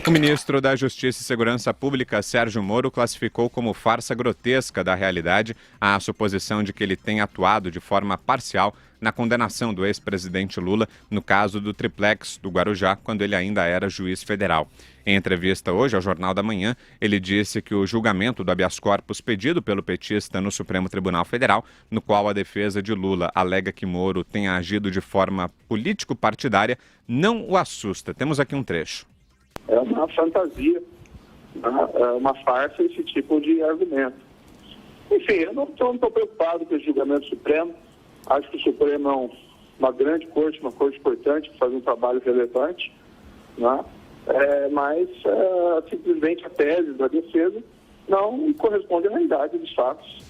O ministro da Justiça e Segurança Pública, Sérgio Moro, classificou como farsa grotesca da realidade a suposição de que ele tenha atuado de forma parcial na condenação do ex-presidente Lula no caso do triplex do Guarujá, quando ele ainda era juiz federal. Em entrevista hoje ao Jornal da Manhã, ele disse que o julgamento do habeas corpus pedido pelo petista no Supremo Tribunal Federal, no qual a defesa de Lula alega que Moro tenha agido de forma político-partidária, não o assusta. Temos aqui um trecho. É uma fantasia, é uma farsa esse tipo de argumento. Enfim, eu não estou preocupado com o julgamento Supremo. Acho que o Supremo é uma grande corte, uma corte importante, que faz um trabalho relevante, né? Mas simplesmente a tese da defesa não corresponde à realidade dos fatos.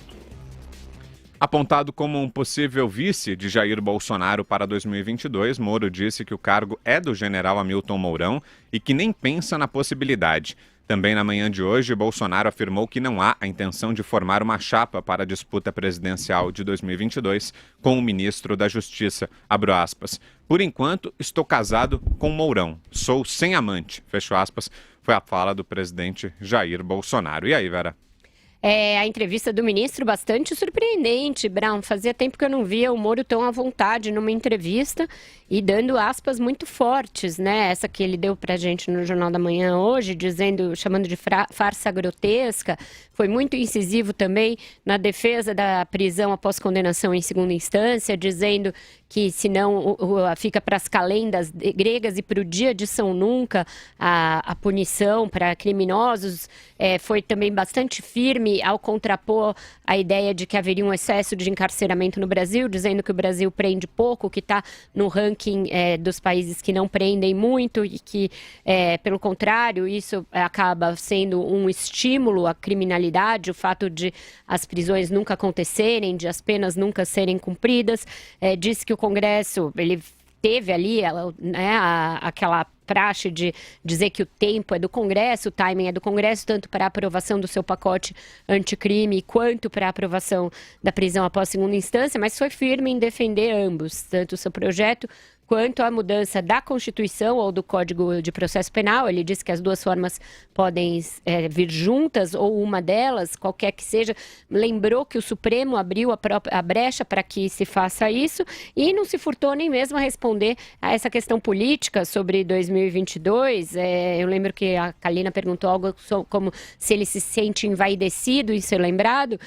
Apontado como um possível vice de Jair Bolsonaro para 2022, Moro disse que o cargo é do general Hamilton Mourão e que nem pensa na possibilidade. Também na manhã de hoje, Bolsonaro afirmou que não há a intenção de formar uma chapa para a disputa presidencial de 2022 com o ministro da Justiça. Abro aspas. Por enquanto, estou casado com Mourão. Sou sem amante. Fecho aspas. Foi a fala do presidente Jair Bolsonaro. E aí, Vera? A entrevista do ministro bastante surpreendente, Brown. Fazia tempo que eu não via o Moro tão à vontade numa entrevista e dando aspas muito fortes, né? Essa que ele deu pra gente no Jornal da Manhã hoje, chamando de farsa grotesca. Foi muito incisivo também na defesa da prisão após condenação em segunda instância, dizendo que senão fica para as calendas gregas e para o dia de São Nunca a punição para criminosos. Foi também bastante firme ao contrapor a ideia de que haveria um excesso de encarceramento no Brasil, dizendo que o Brasil prende pouco, que está no ranking dos países que não prendem muito e que, pelo contrário, isso acaba sendo um estímulo à criminalidade, o fato de as prisões nunca acontecerem, de as penas nunca serem cumpridas. Disse que o Congresso, ele teve ali aquela praxe de dizer que o tempo é do Congresso, o timing é do Congresso, tanto para a aprovação do seu pacote anticrime quanto para a aprovação da prisão após segunda instância, mas foi firme em defender ambos, tanto o seu projeto quanto à mudança da Constituição ou do Código de Processo Penal. Ele disse que as duas formas podem vir juntas ou uma delas, qualquer que seja. Lembrou que o Supremo abriu a brecha para que se faça isso e não se furtou nem mesmo a responder a essa questão política sobre 2022. Eu lembro que a Kalina perguntou algo como se ele se sente envaidecido em ser lembrado.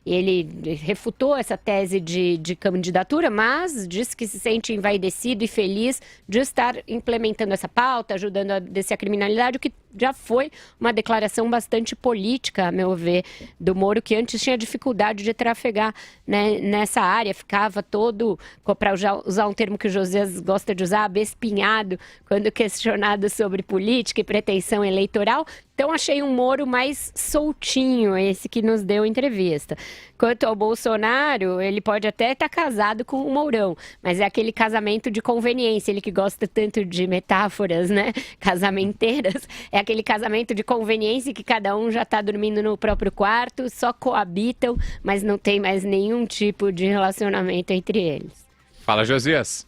Ele refutou essa tese de candidatura, mas disse que se sente envaidecido e feliz de estar implementando essa pauta, ajudando a descer a criminalidade, o que já foi uma declaração bastante política, a meu ver, do Moro, que antes tinha dificuldade de trafegar, né, nessa área, ficava todo, para usar um termo que o Josias gosta de usar, abespinhado, quando questionado sobre política e pretensão eleitoral. Então, achei um Moro mais soltinho, esse que nos deu entrevista. Quanto ao Bolsonaro, ele pode até estar casado com o Mourão, mas é aquele casamento de conveniência, ele que gosta tanto de metáforas, né, casamenteiras, é aquele casamento de conveniência que cada um já está dormindo no próprio quarto, só coabitam, mas não tem mais nenhum tipo de relacionamento entre eles. Fala, Josias.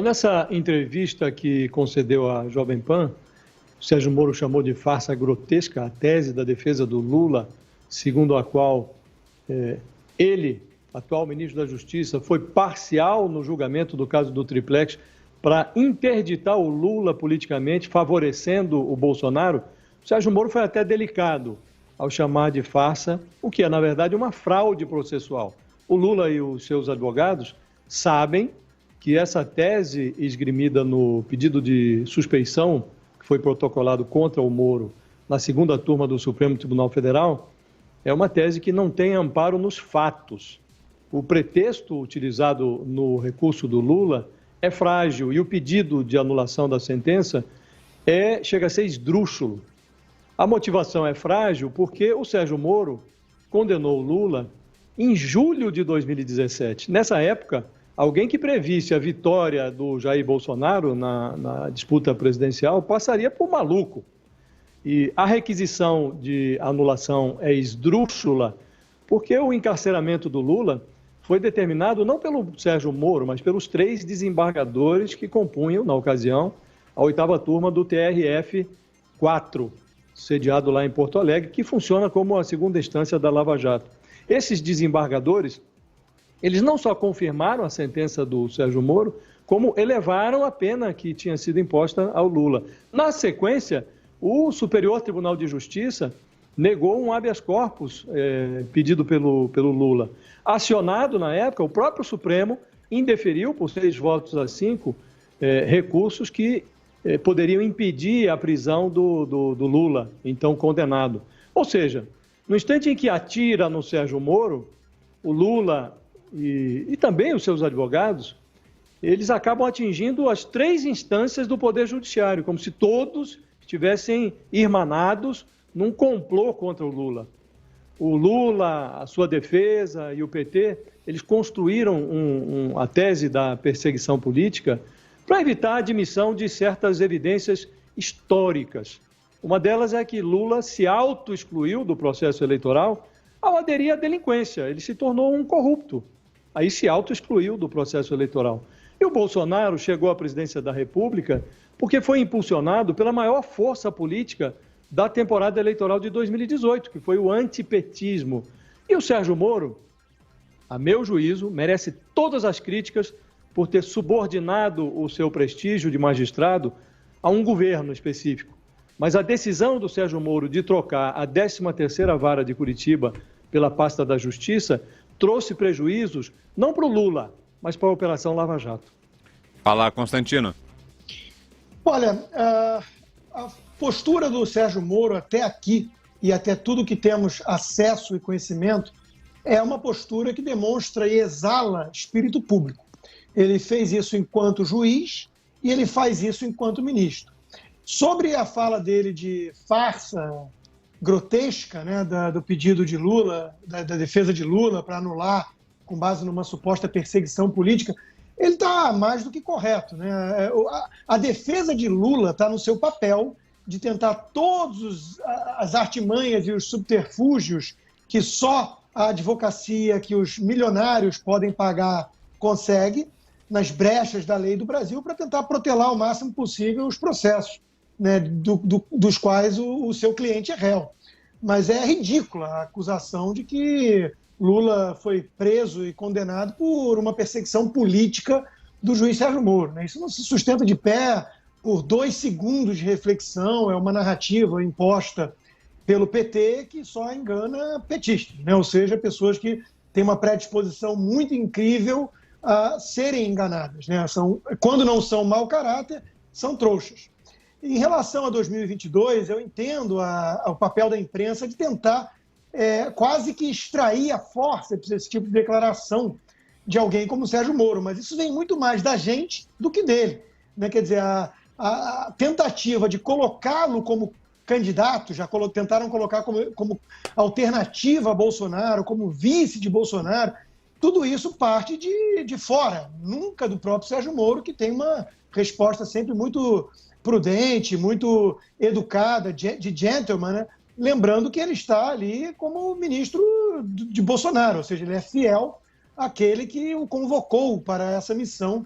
Nessa entrevista que concedeu à Jovem Pan, o Sérgio Moro chamou de farsa grotesca a tese da defesa do Lula, segundo a qual ele, atual ministro da Justiça, foi parcial no julgamento do caso do triplex para interditar o Lula politicamente, favorecendo o Bolsonaro. O Sérgio Moro foi até delicado ao chamar de farsa, o que é, na verdade, uma fraude processual. O Lula e os seus advogados sabem que essa tese esgrimida no pedido de suspeição que foi protocolado contra o Moro na segunda turma do Supremo Tribunal Federal, é uma tese que não tem amparo nos fatos. O pretexto utilizado no recurso do Lula é frágil e o pedido de anulação da sentença chega a ser esdrúxulo. A motivação é frágil porque o Sérgio Moro condenou o Lula em julho de 2017. Nessa época, alguém que previsse a vitória do Jair Bolsonaro na disputa presidencial passaria por maluco. E a requisição de anulação é esdrúxula porque o encarceramento do Lula foi determinado não pelo Sérgio Moro, mas pelos 3 desembargadores que compunham, na ocasião, a 8ª turma do TRF-4, sediado lá em Porto Alegre, que funciona como a segunda instância da Lava Jato. Esses desembargadores, eles não só confirmaram a sentença do Sérgio Moro, como elevaram a pena que tinha sido imposta ao Lula. Na sequência, o Superior Tribunal de Justiça negou um habeas corpus pedido pelo Lula. Acionado na época, o próprio Supremo indeferiu por 6-5 recursos que poderiam impedir a prisão do Lula, então condenado. Ou seja, no instante em que atira no Sérgio Moro, o Lula e também os seus advogados, eles acabam atingindo as 3 instâncias do Poder Judiciário, como se todos estivessem irmanados num complô contra o Lula. O Lula, a sua defesa e o PT, eles construíram a tese da perseguição política para evitar a admissão de certas evidências históricas. Uma delas é que Lula se auto-excluiu do processo eleitoral ao aderir à delinquência. Ele se tornou um corrupto. Aí se auto-excluiu do processo eleitoral. E o Bolsonaro chegou à presidência da República porque foi impulsionado pela maior força política da temporada eleitoral de 2018, que foi o antipetismo. E o Sérgio Moro, a meu juízo, merece todas as críticas por ter subordinado o seu prestígio de magistrado a um governo específico. Mas a decisão do Sérgio Moro de trocar a 13ª Vara de Curitiba pela pasta da Justiça trouxe prejuízos não para o Lula, mas para a Operação Lava Jato. Fala, Constantino. Olha, a postura do Sérgio Moro até aqui e até tudo que temos acesso e conhecimento é uma postura que demonstra e exala espírito público. Ele fez isso enquanto juiz e ele faz isso enquanto ministro. Sobre a fala dele de farsa grotesca, né, do pedido de Lula, da defesa de Lula para anular com base numa suposta perseguição política, ele está mais do que correto, né? A defesa de Lula está no seu papel de tentar todas as artimanhas e os subterfúgios que só a advocacia, que os milionários podem pagar, consegue, nas brechas da lei do Brasil, para tentar protelar o máximo possível os processos, né, dos quais o seu cliente é réu. Mas é ridícula a acusação de que Lula foi preso e condenado por uma perseguição política do juiz Sérgio Moro, né? Isso não se sustenta de pé por 2 segundos de reflexão, é uma narrativa imposta pelo PT que só engana petistas, né? Ou seja, pessoas que têm uma predisposição muito incrível a serem enganadas, né? Quando não são mau caráter, são trouxas. Em relação a 2022, eu entendo o papel da imprensa de tentar quase que extrair a força desse tipo de declaração de alguém como o Sérgio Moro, mas isso vem muito mais da gente do que dele, né? Quer dizer, a tentativa de colocá-lo como candidato, já tentaram colocar como alternativa a Bolsonaro, como vice de Bolsonaro, tudo isso parte de fora, nunca do próprio Sérgio Moro, que tem uma resposta sempre muito prudente, muito educada, de gentleman, né? Lembrando que ele está ali como ministro de Bolsonaro, ou seja, ele é fiel àquele que o convocou para essa missão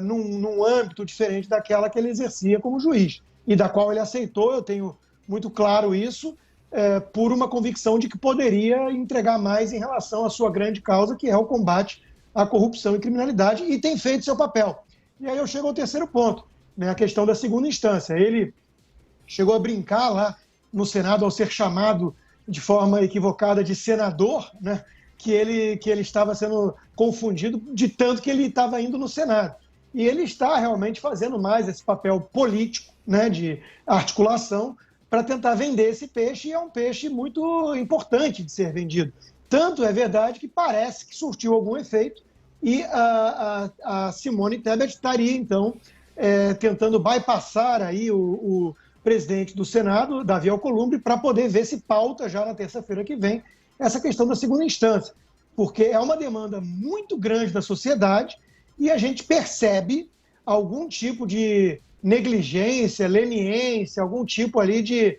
num âmbito diferente daquela que ele exercia como juiz, e da qual ele aceitou, eu tenho muito claro isso, por uma convicção de que poderia entregar mais em relação à sua grande causa, que é o combate à corrupção e criminalidade, e tem feito seu papel. E aí eu chego ao terceiro ponto, né, a questão da segunda instância. Ele chegou a brincar lá no Senado, ao ser chamado de forma equivocada de senador, né, que ele estava sendo confundido de tanto que ele estava indo no Senado. E ele está realmente fazendo mais esse papel político, né, de articulação, para tentar vender esse peixe, e é um peixe muito importante de ser vendido. Tanto é verdade que parece que surtiu algum efeito, e a Simone Tebet estaria, então, tentando bypassar aí o presidente do Senado, Davi Alcolumbre, para poder ver se pauta já na terça-feira que vem essa questão da segunda instância, porque é uma demanda muito grande da sociedade e a gente percebe algum tipo de negligência, leniência, algum tipo ali de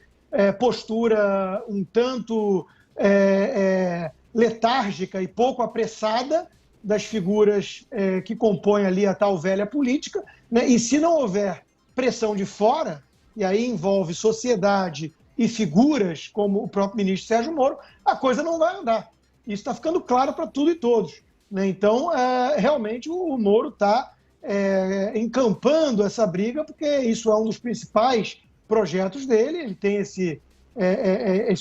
postura um tanto letárgica e pouco apressada das figuras que compõem ali a tal velha política, né? E se não houver pressão de fora, e aí envolve sociedade e figuras como o próprio ministro Sérgio Moro, a coisa não vai andar. Isso está ficando claro para tudo e todos, né? Então, realmente, o Moro está encampando essa briga, porque isso é um dos principais projetos dele, ele tem esse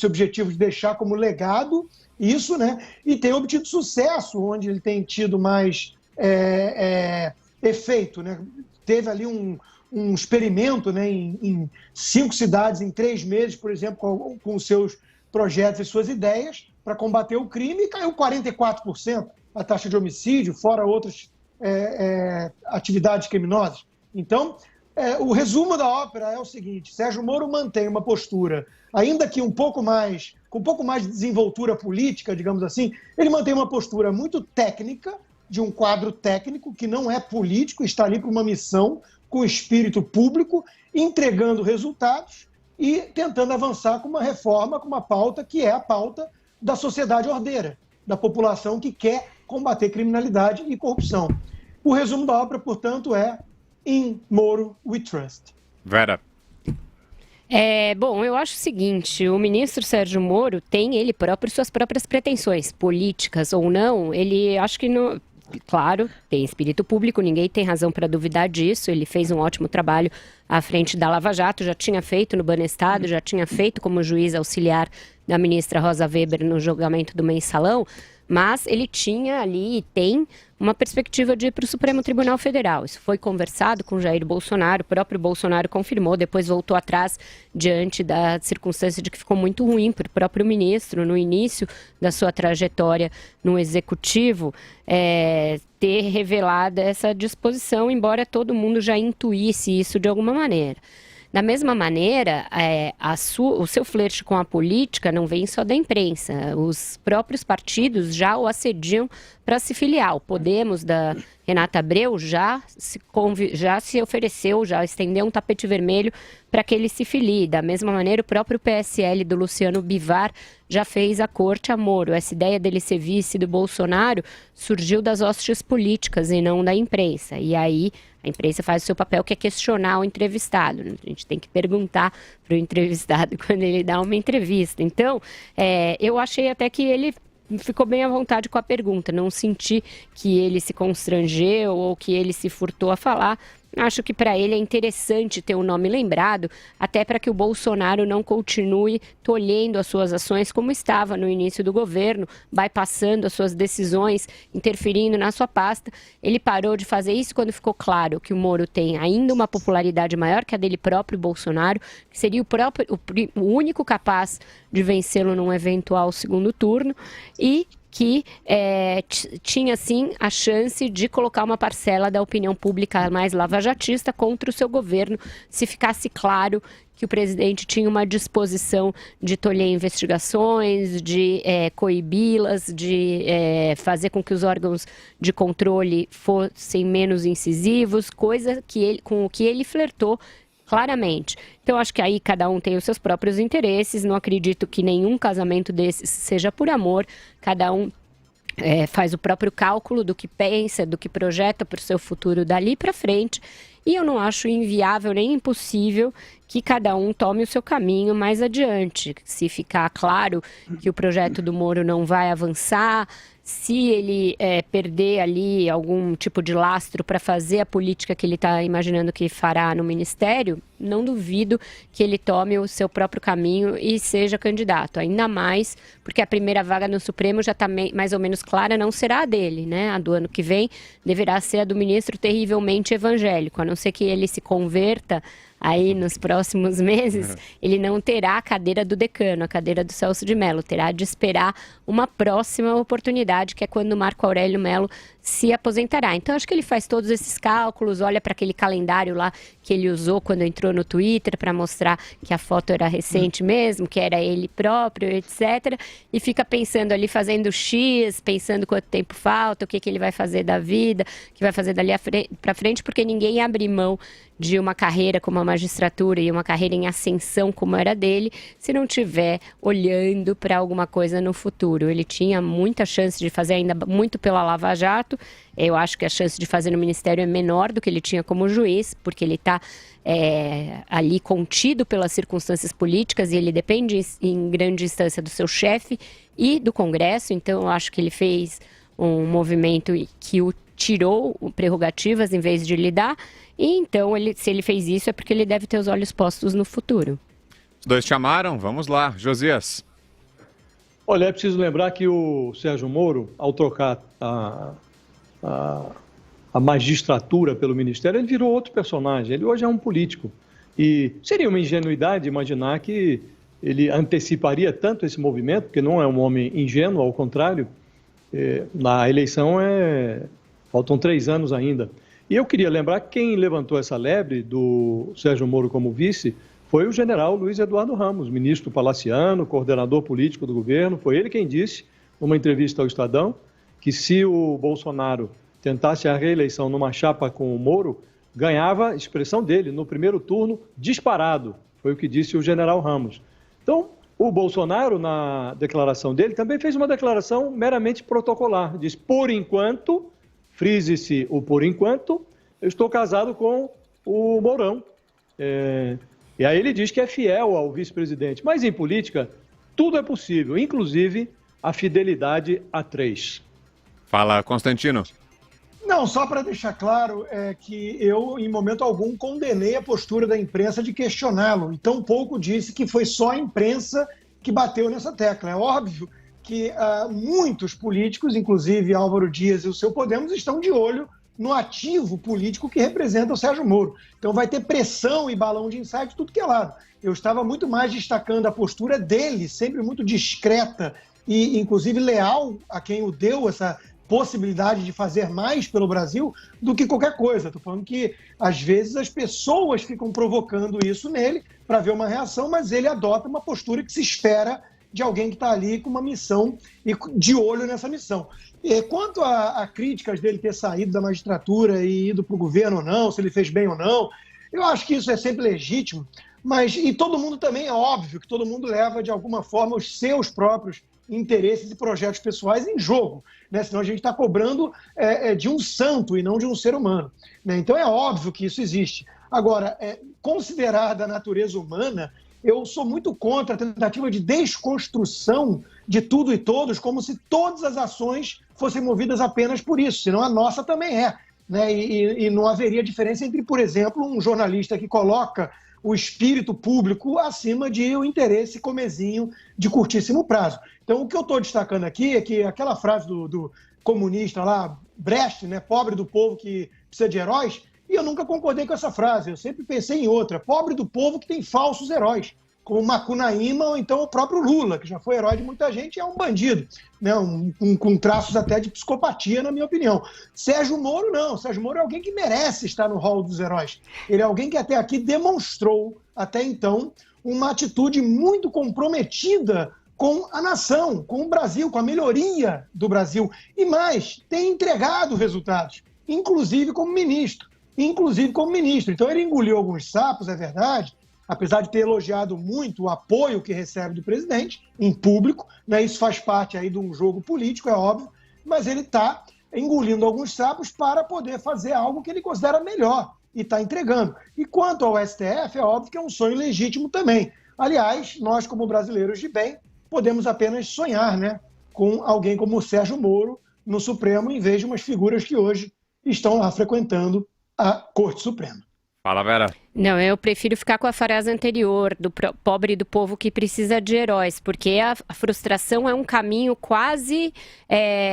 objetivo de deixar como legado isso, né? E tem obtido sucesso, onde ele tem tido mais efeito, né? Teve ali um experimento, né, em 5 cidades, em 3 meses, por exemplo, com os seus projetos e suas ideias para combater o crime, e caiu 44% a taxa de homicídio, fora outras atividades criminosas. Então, o resumo da ópera é o seguinte: Sérgio Moro mantém uma postura, ainda que com um pouco mais de desenvoltura política, digamos assim, ele mantém uma postura muito técnica, de um quadro técnico que não é político, está ali para uma missão com espírito público, entregando resultados e tentando avançar com uma reforma, com uma pauta que é a pauta da sociedade ordeira, da população que quer combater criminalidade e corrupção. O resumo da ópera, portanto, é In Moro We Trust. Vera. Bom, eu acho o seguinte: o ministro Sérgio Moro tem ele próprio suas próprias pretensões, políticas ou não. Ele, acho que não... Claro, tem espírito público, ninguém tem razão para duvidar disso. Ele fez um ótimo trabalho à frente da Lava Jato, já tinha feito no Banestado, já tinha feito como juiz auxiliar da ministra Rosa Weber no julgamento do Mensalão, mas ele tinha ali e tem uma perspectiva de ir para o Supremo Tribunal Federal. Isso foi conversado com Jair Bolsonaro, o próprio Bolsonaro confirmou, depois voltou atrás diante da circunstância de que ficou muito ruim para o próprio ministro, no início da sua trajetória no Executivo, ter revelado essa disposição, embora todo mundo já intuísse isso de alguma maneira. Da mesma maneira, o seu flerte com a política não vem só da imprensa. Os próprios partidos já o assediam para se filiar. O Podemos, da Renata Abreu, já se ofereceu, já estendeu um tapete vermelho para que ele se filie. Da mesma maneira, o próprio PSL do Luciano Bivar já fez a corte a Moro. Essa ideia dele ser vice do Bolsonaro surgiu das hostes políticas e não da imprensa. E aí a imprensa faz o seu papel, que é questionar o entrevistado. A gente tem que perguntar para o entrevistado quando ele dá uma entrevista. Então, eu achei até que ele ficou bem à vontade com a pergunta. Não senti que ele se constrangeu ou que ele se furtou a falar. Acho que para ele é interessante ter o nome lembrado, até para que o Bolsonaro não continue tolhendo as suas ações como estava no início do governo, bypassando as suas decisões, interferindo na sua pasta. Ele parou de fazer isso quando ficou claro que o Moro tem ainda uma popularidade maior que a dele próprio, Bolsonaro, que seria o único capaz de vencê-lo num eventual segundo turno, e que tinha, sim, a chance de colocar uma parcela da opinião pública mais lavajatista contra o seu governo, se ficasse claro que o presidente tinha uma disposição de tolher investigações, de coibi-las, de fazer com que os órgãos de controle fossem menos incisivos, coisa com o que ele flertou claramente. Então, acho que aí cada um tem os seus próprios interesses. Não acredito que nenhum casamento desses seja por amor. Cada um faz o próprio cálculo do que pensa, do que projeta para o seu futuro dali para frente. E eu não acho inviável nem impossível que cada um tome o seu caminho mais adiante. Se ficar claro que o projeto do Moro não vai avançar, se ele perder ali algum tipo de lastro para fazer a política que ele está imaginando que fará no Ministério, não duvido que ele tome o seu próprio caminho e seja candidato. Ainda mais porque a primeira vaga no Supremo já está mais ou menos clara, não será a dele, né? A do ano que vem deverá ser a do ministro terrivelmente evangélico, a não ser que ele se converta aí nos próximos meses, ele não terá a cadeira do decano, a cadeira do Celso de Mello, terá de esperar uma próxima oportunidade, que é quando o Marco Aurélio Mello se aposentará. Então, acho que ele faz todos esses cálculos, olha para aquele calendário lá que ele usou quando entrou no Twitter para mostrar que a foto era recente mesmo, que era ele próprio, etc. E fica pensando ali, fazendo X, pensando quanto tempo falta, o que ele vai fazer da vida, o que vai fazer dali para frente, porque ninguém abre mão de uma carreira como a magistratura e uma carreira em ascensão como era dele, se não tiver olhando para alguma coisa no futuro. Ele tinha muita chance de fazer ainda muito pela Lava Jato. Eu acho que a chance de fazer no Ministério é menor do que ele tinha como juiz, porque ele está ali contido pelas circunstâncias políticas e ele depende em grande instância do seu chefe e do Congresso. Então eu acho que ele fez um movimento que o tirou prerrogativas em vez de lhe dar. E então, se ele fez isso é porque ele deve ter os olhos postos no futuro. Os dois chamaram, vamos lá. Josias. Olha, é preciso lembrar que o Sérgio Moro, ao trocar a magistratura pelo Ministério, ele virou outro personagem. Ele hoje é um político. E seria uma ingenuidade imaginar que ele anteciparia tanto esse movimento, porque não é um homem ingênuo, ao contrário. Na eleição faltam 3 anos ainda. E eu queria lembrar que quem levantou essa lebre do Sérgio Moro como vice foi o general Luiz Eduardo Ramos, ministro palaciano, coordenador político do governo. Foi ele quem disse, numa entrevista ao Estadão, que se o Bolsonaro tentasse a reeleição numa chapa com o Moro, ganhava, expressão dele, no primeiro turno, disparado. Foi o que disse o general Ramos. Então, o Bolsonaro, na declaração dele, também fez uma declaração meramente protocolar. Diz, por enquanto, frise-se o por enquanto, eu estou casado com o Mourão. E aí ele diz que é fiel ao vice-presidente. Mas em política, tudo é possível, inclusive a fidelidade a 3. Fala, Constantino. Não, só para deixar claro, que eu, em momento algum, condenei a postura da imprensa de questioná-lo. E tampouco disse que foi só a imprensa que bateu nessa tecla. É óbvio que muitos políticos, inclusive Álvaro Dias e o seu Podemos, estão de olho no ativo político que representa o Sérgio Moro. Então vai ter pressão e balão de ensaio de tudo que é lado. Eu estava muito mais destacando a postura dele, sempre muito discreta e, inclusive, leal a quem o deu essa possibilidade de fazer mais pelo Brasil do que qualquer coisa. Estou falando que, às vezes, as pessoas ficam provocando isso nele para ver uma reação, mas ele adota uma postura que se espera de alguém que está ali com uma missão e de olho nessa missão. Quanto a críticas dele ter saído da magistratura e ido para o governo ou não, se ele fez bem ou não, eu acho que isso é sempre legítimo, mas e todo mundo também, é óbvio que todo mundo leva de alguma forma os seus próprios interesses e projetos pessoais em jogo, né? Senão a gente está cobrando de um santo e não de um ser humano, né? Então é óbvio que isso existe. Agora, considerada a natureza humana, eu sou muito contra a tentativa de desconstrução de tudo e todos, como se todas as ações fossem movidas apenas por isso, senão a nossa também é, né? E não haveria diferença entre, por exemplo, um jornalista que coloca o espírito público acima de um interesse comezinho de curtíssimo prazo. Então, o que eu estou destacando aqui é que aquela frase do comunista lá, Brecht, né, pobre do povo que precisa de heróis, e eu nunca concordei com essa frase, eu sempre pensei em outra, pobre do povo que tem falsos heróis, como Macunaíma ou então o próprio Lula, que já foi herói de muita gente e é um bandido, né, com traços até de psicopatia, na minha opinião. Sérgio Moro não, Sérgio Moro é alguém que merece estar no rol dos heróis. Ele é alguém que até aqui demonstrou, até então, uma atitude muito comprometida com a nação, com o Brasil, com a melhoria do Brasil. E mais, tem entregado resultados, inclusive como ministro. Então ele engoliu alguns sapos, é verdade, apesar de ter elogiado muito o apoio que recebe do presidente em público, né? Isso faz parte aí de um jogo político, é óbvio, mas ele está engolindo alguns sapos para poder fazer algo que ele considera melhor e está entregando. E quanto ao STF, é óbvio que é um sonho legítimo também. Aliás, nós como brasileiros de bem, podemos apenas sonhar, né, com alguém como o Sérgio Moro no Supremo, em vez de umas figuras que hoje estão lá frequentando a Corte Suprema. Fala, Vera. Não, eu prefiro ficar com a frase anterior, do pobre do povo que precisa de heróis, porque a frustração é um caminho quase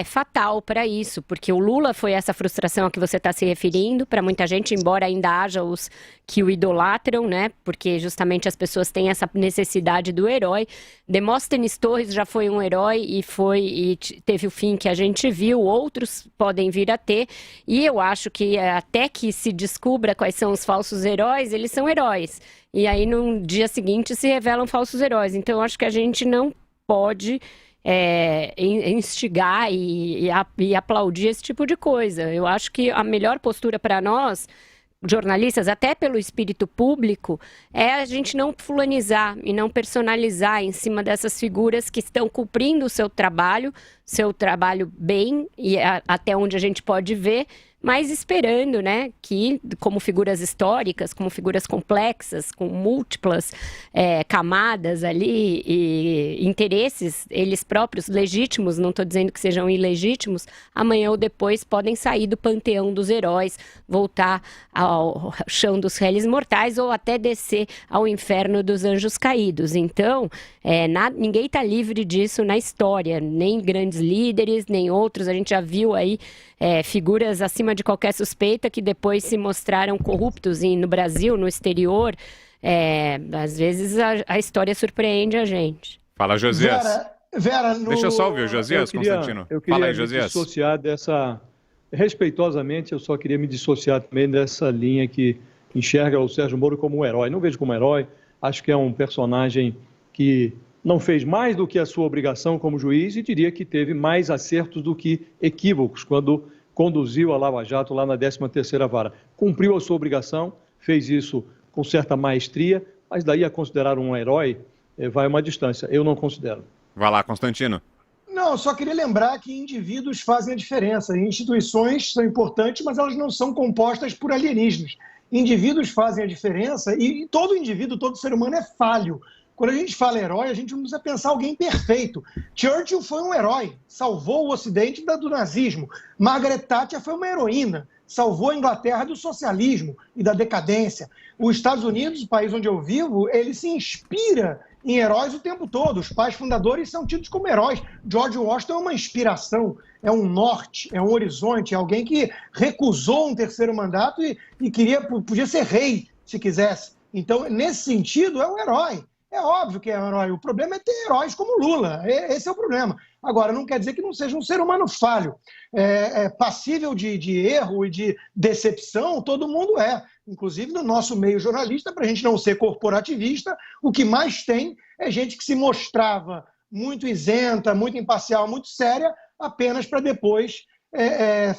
fatal para isso, porque o Lula foi essa frustração a que você está se referindo, para muita gente, embora ainda haja os que o idolatram, né, porque justamente as pessoas têm essa necessidade do herói. Demóstenes Torres já foi um herói e teve o fim que a gente viu, outros podem vir a ter, e eu acho que até que se descubra quais são os falsos heróis, eles são heróis. E aí, no dia seguinte, se revelam falsos heróis. Então, eu acho que a gente não pode instigar e aplaudir esse tipo de coisa. Eu acho que a melhor postura para nós, jornalistas, até pelo espírito público, é a gente não fulanizar e não personalizar em cima dessas figuras que estão cumprindo o seu trabalho bem, e até onde a gente pode ver, mas esperando, né, que como figuras históricas, como figuras complexas, com múltiplas camadas ali e interesses, eles próprios legítimos, não estou dizendo que sejam ilegítimos, amanhã ou depois podem sair do panteão dos heróis, voltar ao chão dos réis mortais ou até descer ao inferno dos anjos caídos. Então, ninguém está livre disso na história, nem grandes líderes, nem outros. A gente já viu aí figuras acima de qualquer suspeita que depois se mostraram corruptos no Brasil, no exterior. Às vezes a história surpreende a gente. Fala, Josias. Vera, Deixa eu só ouvir o Josias, Constantino. Eu queria Fala aí, me Josias. dissociar dessa... Respeitosamente, eu só queria me dissociar também dessa linha que enxerga o Sérgio Moro como um herói. Não vejo como herói, acho que é um personagem que não fez mais do que a sua obrigação como juiz e diria que teve mais acertos do que equívocos quando conduziu a Lava Jato lá na 13ª Vara. Cumpriu a sua obrigação, fez isso com certa maestria, mas daí a considerar um herói vai uma distância. Eu não considero. Vai lá, Constantino. Não, eu só queria lembrar que indivíduos fazem a diferença. Instituições são importantes, mas elas não são compostas por alienígenas. Indivíduos fazem a diferença e todo indivíduo, todo ser humano é falho. Quando a gente fala herói, a gente não precisa pensar alguém perfeito. Churchill foi um herói, salvou o Ocidente do nazismo. Margaret Thatcher foi uma heroína, salvou a Inglaterra do socialismo e da decadência. Os Estados Unidos, o país onde eu vivo, ele se inspira em heróis o tempo todo. Os pais fundadores são tidos como heróis. George Washington é uma inspiração, é um norte, é um horizonte, é alguém que recusou um terceiro mandato e podia ser rei, se quisesse. Então, nesse sentido, é um herói. É óbvio que é um herói. O problema é ter heróis como Lula. Esse é o problema. Agora, não quer dizer que não seja um ser humano falho. Passível de erro e de decepção, todo mundo é. Inclusive no nosso meio jornalista, para a gente não ser corporativista, o que mais tem é gente que se mostrava muito isenta, muito imparcial, muito séria, apenas para depois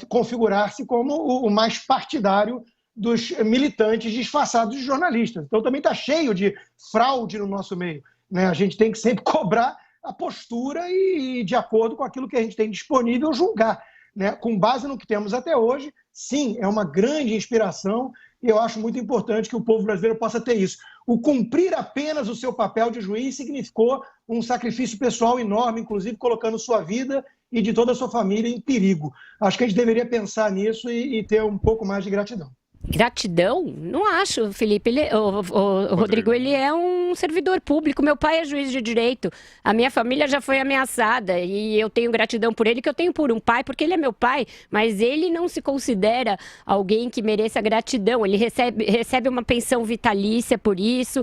configurar-se como o mais partidário dos militantes disfarçados de jornalistas. Então também está cheio de fraude no nosso meio, né? A gente tem que sempre cobrar a postura e, de acordo com aquilo que a gente tem disponível, julgar, né? Com base no que temos até hoje, sim, é uma grande inspiração e eu acho muito importante que o povo brasileiro possa ter isso. O cumprir apenas o seu papel de juiz significou um sacrifício pessoal enorme, inclusive colocando sua vida e de toda a sua família em perigo. Acho que a gente deveria pensar nisso e ter um pouco mais de gratidão. Gratidão? Não acho, Felipe. O Rodrigo, ele é um servidor público. Meu pai é juiz de direito. A minha família já foi ameaçada e eu tenho gratidão por ele, que eu tenho por um pai, porque ele é meu pai, mas ele não se considera alguém que mereça gratidão. Ele recebe uma pensão vitalícia por isso,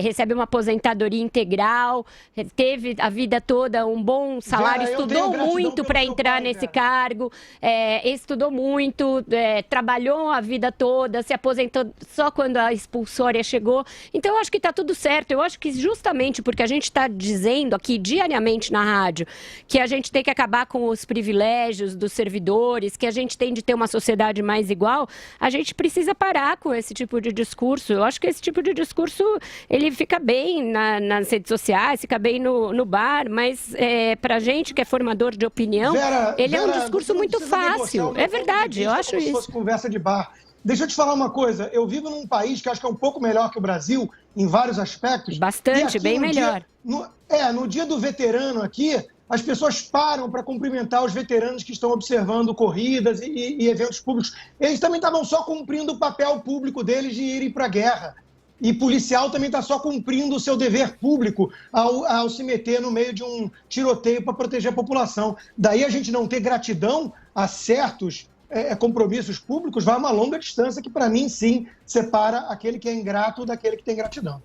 recebe uma aposentadoria integral, teve a vida toda um bom salário, estudou muito para entrar nesse cargo, estudou muito, trabalhou a vida toda, se aposentou só quando a expulsória chegou. Então eu acho que está tudo certo. Eu acho que justamente porque a gente está dizendo aqui diariamente na rádio que a gente tem que acabar com os privilégios dos servidores, que a gente tem de ter uma sociedade mais igual, a gente precisa parar com esse tipo de discurso. Eu acho que esse tipo de discurso, ele fica bem nas redes sociais, fica bem no bar, mas para a gente que é formador de opinião, Vera, é um discurso muito fácil. É verdade, eu acho isso. Se fosse conversa de bar. Deixa eu te falar uma coisa, eu vivo num país que acho que é um pouco melhor que o Brasil, em vários aspectos. Bastante, bem melhor. No dia do veterano aqui, as pessoas param para cumprimentar os veteranos que estão observando corridas e eventos públicos. Eles também estavam só cumprindo o papel público deles de irem para a guerra. E policial também está só cumprindo o seu dever público ao se meter no meio de um tiroteio para proteger a população. Daí a gente não ter gratidão a certos compromissos públicos vai uma longa distância que, para mim, sim, separa aquele que é ingrato daquele que tem gratidão.